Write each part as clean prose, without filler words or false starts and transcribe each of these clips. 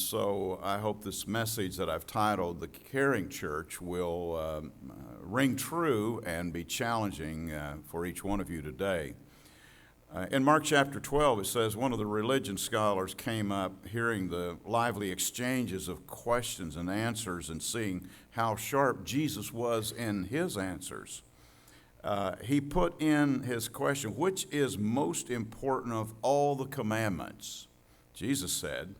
so I hope this message that I've titled The Caring Church will ring true and be challenging for each one of you today. In Mark chapter 12, it says, one of the religion scholars came up hearing the lively exchanges of questions and answers and seeing how sharp Jesus was in his answers. He put in his question, which is most important of all the commandments? Jesus said,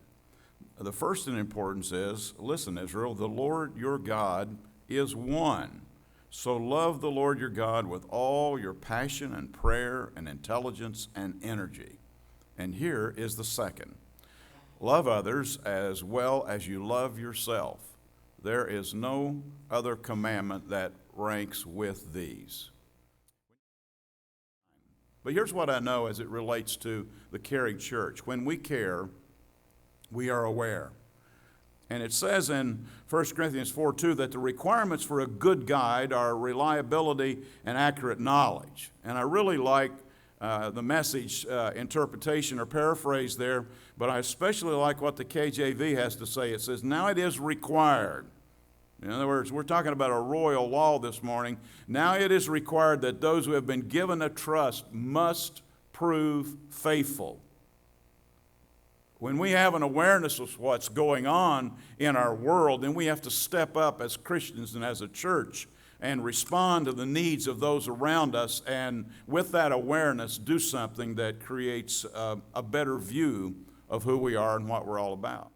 the first in importance is, listen, Israel, the Lord your God is one. So love the Lord your God with all your passion and prayer and intelligence and energy. And here is the second. Love others as well as you love yourself. There is no other commandment that ranks with these. But here's what I know as it relates to the caring church. When we care, we are aware. And it says in 1 Corinthians 4:2 that the requirements for a good guide are reliability and accurate knowledge. And I really like the Message interpretation or paraphrase there, but I especially like what the KJV has to say. It says, now it is required. In other words, we're talking about a royal law this morning. Now it is required that those who have been given a trust must prove faithful. When we have an awareness of what's going on in our world, then we have to step up as Christians and as a church and respond to the needs of those around us, and with that awareness, do something that creates a better view of who we are and what we're all about.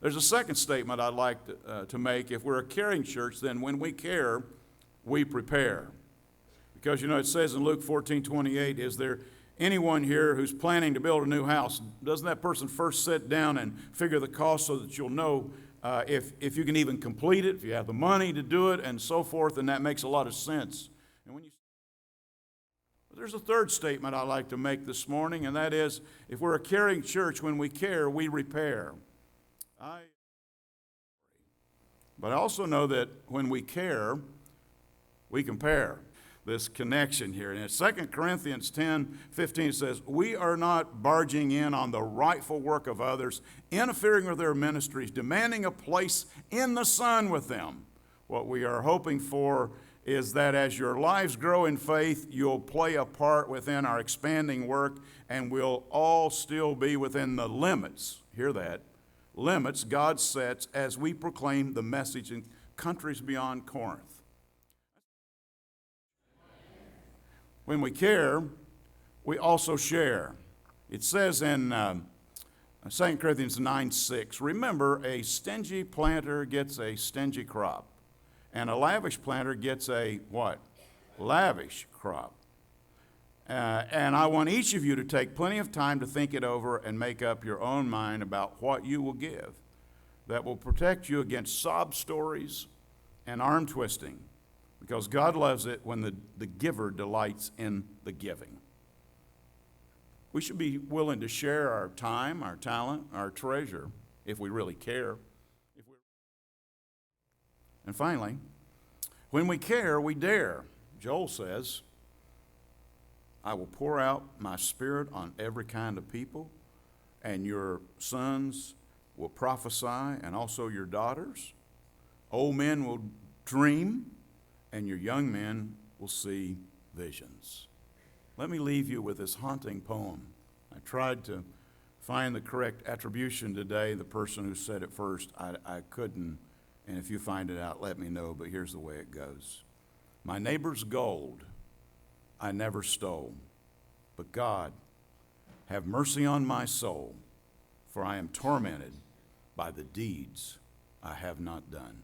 There's a second statement I'd like to make. If we're a caring church, then when we care, we prepare. Because, it says in Luke 14:28, is there anyone here who's planning to build a new house? Doesn't that person first sit down and figure the cost so that you'll know if you can even complete it, if you have the money to do it, and so forth, and that makes a lot of sense. And there's a third statement I'd like to make this morning, and that is, if we're a caring church, when we care, we repair. But I also know that when we care, we compare. This connection here. And in 2 Corinthians 10:15 says, we are not barging in on the rightful work of others, interfering with their ministries, demanding a place in the sun with them. What we are hoping for is that as your lives grow in faith, you'll play a part within our expanding work, and we'll all still be within the limits, hear that, limits God sets as we proclaim the message in countries beyond Corinth. When we care, we also share. It says in 2 Corinthians 9:6, remember, a stingy planter gets a stingy crop, and a lavish planter gets a what? Lavish crop. And I want each of you to take plenty of time to think it over and make up your own mind about what you will give that will protect you against sob stories and arm twisting. Because God loves it when the giver delights in the giving. We should be willing to share our time, our talent, our treasure, if we really care. And finally, when we care, we dare. Joel says, I will pour out my spirit on every kind of people, and your sons will prophesy, and also your daughters. Old men will dream, and your young men will see visions. Let me leave you with this haunting poem. I tried to find the correct attribution today. The person who said it first, I couldn't, and if you find it out, let me know, but here's the way it goes. My neighbor's gold I never stole, but God, have mercy on my soul, for I am tormented by the deeds I have not done.